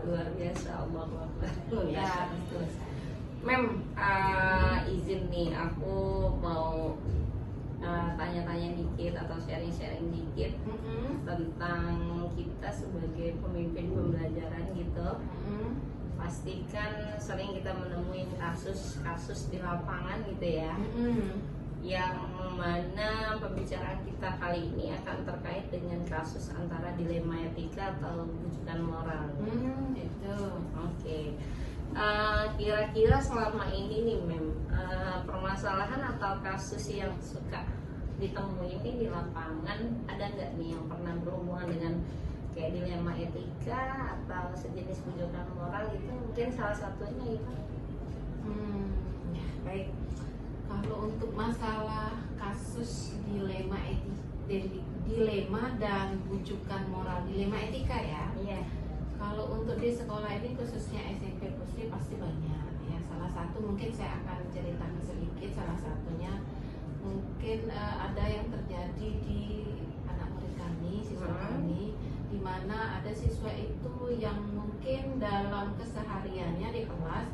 luar biasa, Allah Ya, betul. Mem, izin nih, aku mau tanya-tanya dikit atau sharing-sharing dikit tentang kita sebagai pemimpin pembelajaran gitu. Pastikan sering kita menemui kasus-kasus di lapangan gitu ya, yang mana pembicaraan kita kali ini akan terkait dengan kasus antara dilema etika atau bujukan moral. Itu. Oke. Kira-kira selama ini nih Mem, permasalahan atau kasus yang suka ditemui ini di lapangan, ada nggak nih yang pernah berhubungan dengan kayak dilema etika atau sejenis bujukan moral itu? Mungkin salah satunya itu. Ya, baik. Kalau untuk masalah kasus dilema dan bujukan moral, dilema etika ya. Iya. Kalau untuk di sekolah ini khususnya SMP Pusri pasti banyak ya. Salah satu mungkin saya akan ceritakan sedikit. Salah satunya mungkin ada yang terjadi di anak murid kami, siswa kami, di mana ada siswa itu yang mungkin dalam kesehariannya di kelas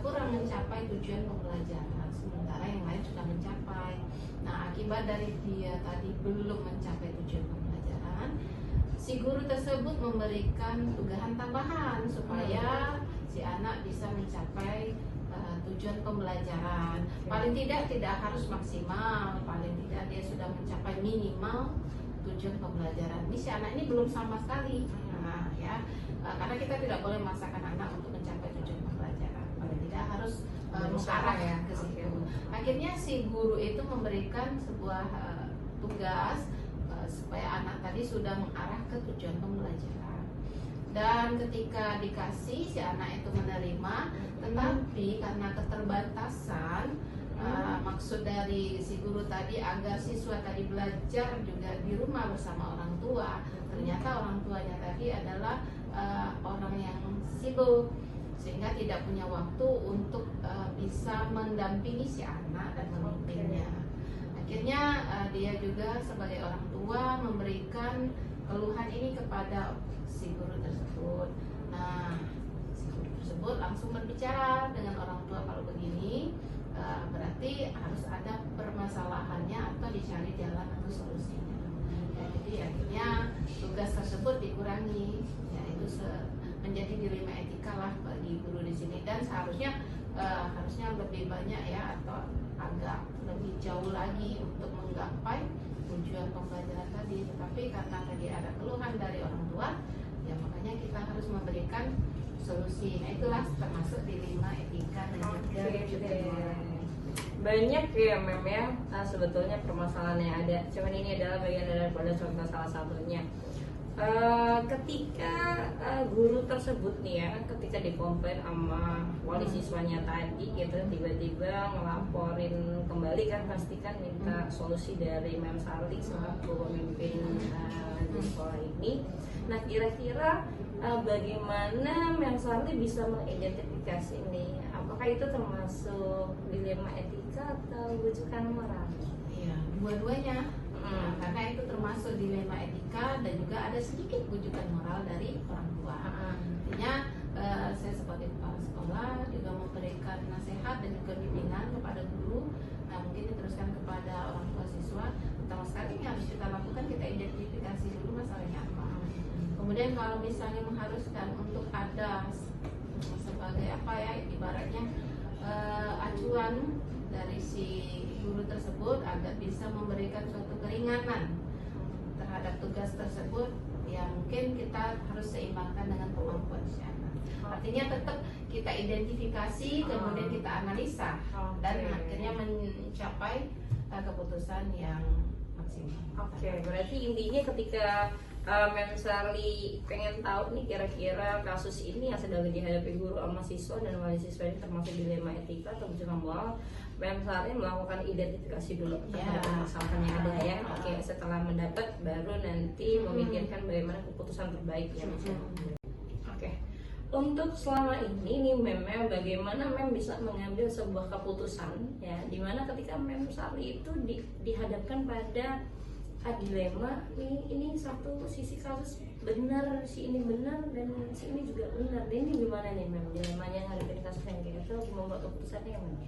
kurang mencapai tujuan pembelajaran, sementara yang lain sudah mencapai. Nah, akibat dari dia tadi belum mencapai tujuan pembelajaran, si guru tersebut memberikan tugahan tambahan supaya si anak bisa mencapai tujuan pembelajaran. Paling tidak harus maksimal, paling tidak dia sudah mencapai minimal tujuan pembelajaran. Ini si anak ini belum sama sekali. Nah, ya, karena kita tidak boleh memaksakan anak untuk mencapai tujuan pembelajaran. Paling tidak harus mengarah ya ke situ. Akhirnya si guru itu memberikan sebuah tugas supaya anak tadi sudah mengarah ke tujuan pembelajaran. Dan ketika dikasih, si anak itu menerima, tetapi karena keterbatasan maksud dari si guru tadi agar siswa tadi belajar juga di rumah bersama orang tua, ternyata orang tuanya tadi adalah orang yang sibuk, sehingga tidak punya waktu untuk bisa mendampingi si anak dan memimpinnya. Akhirnya dia juga sebagai orang tua memberikan keluhan ini kepada si guru tersebut. Nah, si guru tersebut langsung berbicara dengan orang tua, kalau begini berarti harus ada permasalahannya atau dicari jalan atau solusinya. Ya, jadi akhirnya tugas tersebut dikurangi, yaitu menjadi dilema etika lah bagi guru di sini, dan seharusnya lebih banyak ya, atau agak lebih jauh lagi untuk menggapai tujuan pembelajaran tadi. Tetapi karena tadi ada keluhan dari orang tua, ya makanya kita harus memberikan solusi. Nah, itulah termasuk dilema etika dan juga bujukan moral. Banyak ya Mem ya, sebetulnya permasalahan yang ada. Cuman ini adalah bagian daripada contoh salah satunya. Ketika guru tersebut nih ya, ketika dikomplain sama wali siswanya tadi gitu, tiba-tiba ngelaporin kembali kan, pastikan minta solusi dari Mem Sarli selaku pemimpin di sekolah ini. Nah, kira-kira bagaimana Mem Sarli bisa mengidentifikasi nih, apakah itu termasuk dilema etika atau bujukan moral? Iya, dua-duanya. Karena itu termasuk dilema etika dan juga ada sedikit bujukan moral dari orang tua. Artinya saya sebagai kepala sekolah juga memberikan nasihat dan juga bimbingan kepada guru. Nah, mungkin diteruskan kepada orang tua siswa. Pertama sekali yang harus kita lakukan, kita identifikasi dulu masalahnya apa. Kemudian kalau misalnya mengharuskan untuk ada sebagai apa ya, ibaratnya acuan dari si guru tersebut agar bisa memberikan suatu keringanan terhadap tugas tersebut, ya mungkin kita harus seimbangkan dengan kemampuan si anak. Artinya tetap kita identifikasi, kemudian kita analisa, dan akhirnya mencapai keputusan yang maksimal. Berarti intinya ketika Mem Sarli pengen tahu nih kira-kira kasus ini yang sedang dihadapi guru sama siswa dan wali siswa ini termasuk dilema etika atau bujukan moral, Mem Sarli melakukan identifikasi dulu terhadap permasalahan yang ada ya. Setelah mendapat baru nanti memikirkan bagaimana keputusan terbaik ya. Untuk selama ini nih Mem, bagaimana Mem bisa mengambil sebuah keputusan ya, dimana ketika Mem Sarli itu dihadapkan pada dilema, ini satu sisi kasus benar, si ini benar dan si ini juga benar. Dan ini gimana nih Mem? Dilemanya ngadepin kasus yang kayak gitu, membuat keputusannya yang mana?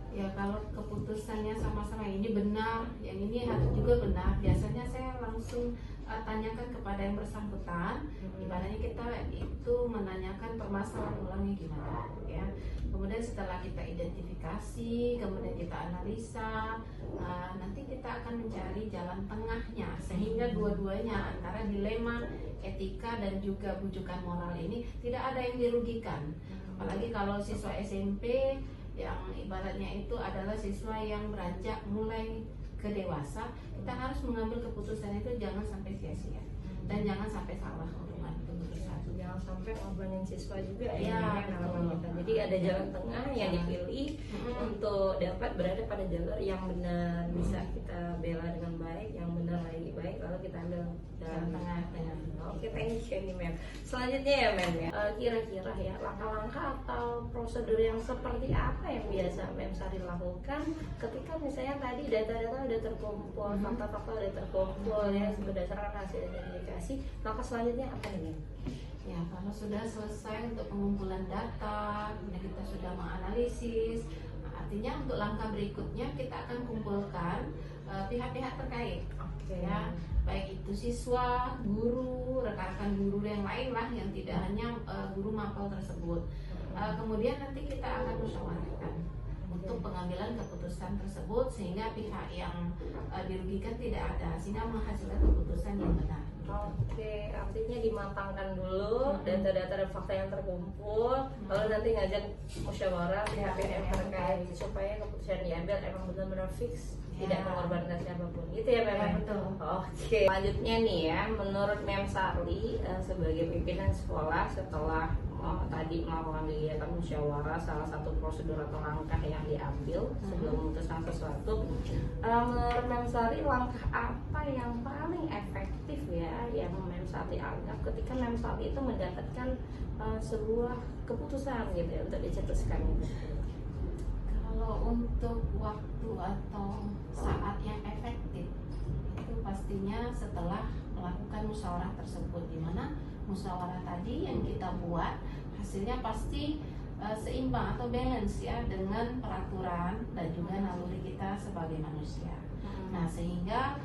Ya kalau keputusannya sama-sama ini benar, yang ini harus juga benar, biasanya saya langsung tanyakan kepada yang bersangkutan. Ibaratnya kita itu menanyakan permasalahan ulangnya gimana, ya. Kemudian setelah kita identifikasi, kemudian kita analisa, nanti kita akan mencari jalan tengahnya sehingga dua-duanya antara dilema etika dan juga bujukan moral ini tidak ada yang dirugikan. Apalagi kalau siswa SMP yang ibaratnya itu adalah siswa yang beranjak mulai ke dewasa, kita harus mengambil keputusan itu jangan sampai sia-sia dan jangan sampai salah hubungan keputusan. Jangan sampai ngorbanin siswa juga ya. Jadi ada jalan tengah yang dipilih untuk dapat berada pada jalur yang benar, bisa kita bela dengan baik, yang benar lagi baik, lalu kita ambil jalan tengah. Oke, thank you nih Mem. Selanjutnya ya Mem ya, kira-kira ya langkah-langkah atau prosedur yang seperti apa yang biasa Mem Sari lakukan ketika misalnya tadi data-data udah terkumpul, fakta-fakta udah terkumpul ya berdasarkan hasil identifikasi, langkah selanjutnya apa nih Mem? Ya, kalau sudah selesai untuk pengumpulan data, kemudian kita sudah menganalisis, artinya untuk langkah berikutnya kita akan kumpulkan pihak-pihak terkait, ya, baik itu siswa, guru, rekan-rekan guru yang lain lah, yang tidak hanya guru mapel tersebut. Kemudian nanti kita akan musyawarahkan untuk pengambilan keputusan tersebut sehingga pihak yang dirugikan tidak ada, sehingga menghasilkan keputusan yang benar. Oke, artinya dimatangkan dulu data-data dan fakta yang terkumpul, lalu nanti ngajak musyawarah pihak-pihak yang terkait supaya keputusan diambil emang benar-benar fix, tidak mengorbankan siapapun. Gitu ya Mem? Ya, betul. Oke, selanjutnya nih ya, menurut Mem Sari sebagai pimpinan sekolah setelah tadi melakukan kegiatan musyawarah, salah satu prosedur atau langkah yang diambil sebelum memutuskan sesuatu, menurut Mem Sari langkah apa yang paling efektif ya yang Mem Sari anggap ketika Mem Sari itu mendapatkan sebuah keputusan gitu ya untuk dicetuskan itu? Kalau untuk waktu atau saat yang efektif itu pastinya setelah melakukan musyawarah tersebut, di mana musyawarah tadi yang kita buat hasilnya pasti seimbang atau balance ya dengan peraturan dan juga naluri kita sebagai manusia. Nah, sehingga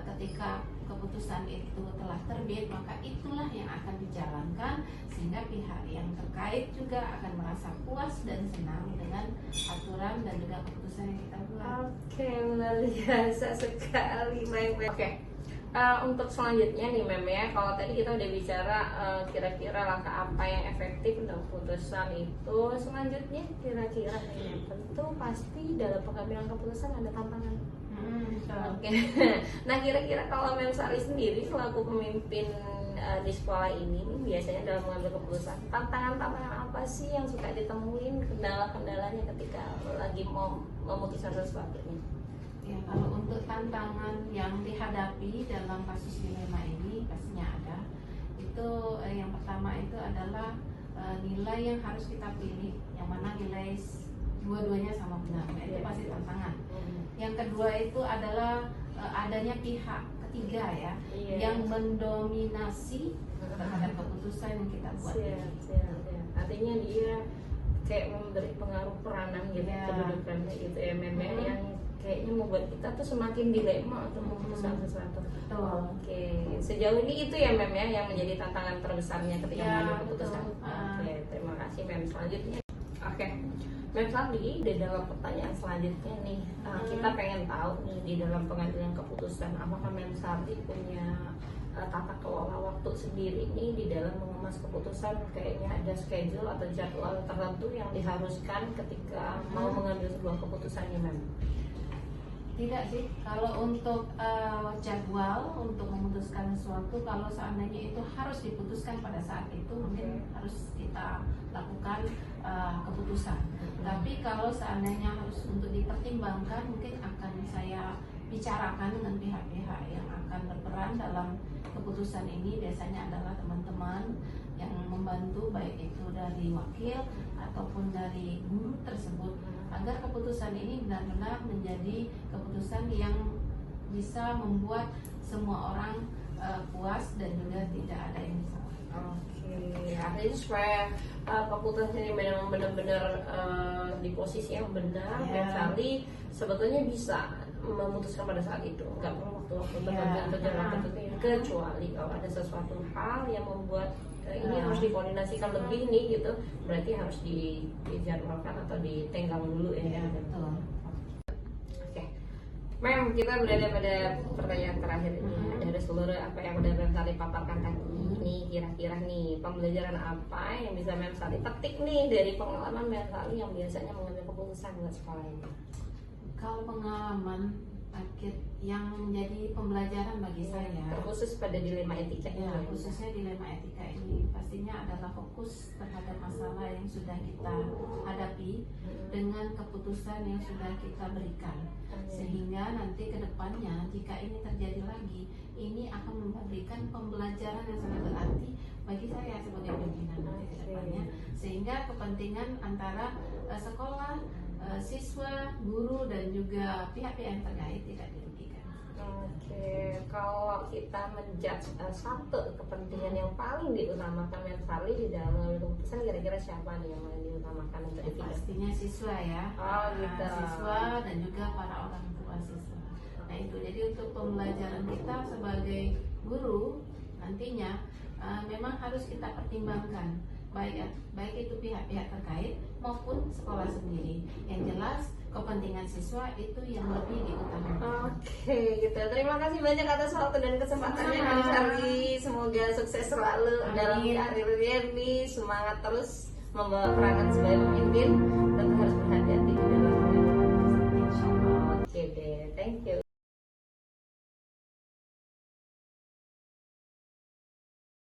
ketika keputusan itu telah terbit, maka itulah yang akan dijalankan sehingga pihak yang terkait juga akan merasa puas dan senang dengan aturan dan juga keputusan yang kita buat. Oke, luar biasa sekali Mem. Oke. Untuk selanjutnya nih Mem ya, kalau tadi kita udah bicara kira-kira langkah apa yang efektif untuk keputusan itu, selanjutnya kira-kira nih Mem, tentu pasti dalam pengambilan keputusan ada tantangan. Oke. Nah kira-kira kalau Mem Sari sendiri selaku pemimpin di sekolah ini biasanya dalam mengambil keputusan, tantangan-tantangan apa sih yang suka ditemuin, kendala-kendalanya ketika lagi mau memutuskan sesuatu ini? Ya, kalau untuk tantangan yang dihadapi dalam kasus dilema ini pastinya ada. Itu yang pertama itu adalah nilai yang harus kita pilih, yang mana nilai dua-duanya sama benar. Itu pasti tantangan. Yang kedua itu adalah adanya pihak ketiga ya, yang mendominasi terhadap keputusan yang kita buat. Artinya dia kayak memberi pengaruh peranan gitu, kedudukannya gitu ya Mem, yang kayaknya membuat kita tuh semakin dilema untuk memutuskan sesuatu. Oke, sejauh ini itu ya Mem ya yang menjadi tantangan terbesarnya ketika mengambil keputusan. Oke, terima kasih Mem. Selanjutnya, oke, Mem Sari, di dalam pertanyaan selanjutnya nih, kita pengen tahu nih di dalam pengambilan keputusan, apakah Mem Sari punya tata kelola waktu sendiri nih di dalam mengemas keputusan, kayaknya ada schedule atau jadwal tertentu yang diharuskan ketika mau mengambil sebuah keputusan ya Mem? Tidak sih, kalau untuk jadwal untuk memutuskan sesuatu, kalau seandainya itu harus diputuskan pada saat itu, mungkin harus kita lakukan keputusan. Tapi kalau seandainya harus untuk dipertimbangkan, mungkin akan saya bicarakan dengan pihak-pihak yang akan berperan dalam keputusan ini. Biasanya adalah teman-teman yang membantu, baik itu dari wakil ataupun dari guru tersebut, agar keputusan ini benar-benar menjadi keputusan yang bisa membuat semua orang puas dan juga tidak ada yang salah. Oke, artinya supaya keputusan ini memang benar-benar di posisi yang benar, Ya. Sally sebetulnya bisa memutuskan pada saat itu, nggak perlu waktu-waktu tertentu jangan tertentu, kecuali kalau ada sesuatu hal yang membuat ini harus dikoordinasikan lebih nih gitu, berarti harus dijadwalkan atau ditenggang dulu ya. Ya, betul. Oke, Mem, kita berada pada pertanyaan terakhir ini. Dari seluruh apa yang udah Mem Sally paparkan tadi, nih kira-kira nih pembelajaran apa yang bisa Mem Sally petik nih dari pengalaman Mem Sally yang biasanya mengambil keputusan buat sekolah ini? Kalau pengalaman akhir yang menjadi pembelajaran bagi saya, Terkhusus pada dilema etika ini. ya khususnya dilema etika ini pastinya adalah fokus terhadap masalah yang sudah kita hadapi dengan keputusan yang sudah kita berikan, sehingga nanti ke depannya jika ini terjadi lagi, ini akan memberikan pembelajaran yang sangat berarti bagi saya sebagai pimpinan nanti ke depannya, sehingga kepentingan antara sekolah, siswa, guru dan juga pihak-pihak yang terkait tidak dirugikan. Oke, kalau kita menjudge satu kepentingan yang paling diutamakan Mem Sally di dalam mengambil keputusan, kira-kira siapa nih yang paling diutamakan untuk dipilih? Pastinya siswa ya. Oh gitu. Siswa dan juga para orang tua siswa. Nah itu, jadi untuk pembelajaran kita sebagai guru nantinya memang harus kita pertimbangkan baik itu pihak-pihak terkait maupun sekolah sendiri. Yang jelas kepentingan siswa itu yang lebih diutamakan. Oke, gitu. Terima kasih banyak atas waktu dan kesempatannya Mem Sally. Semoga sukses selalu dalam karirnya nih. Semangat terus membawa peranan sebagai pemimpin.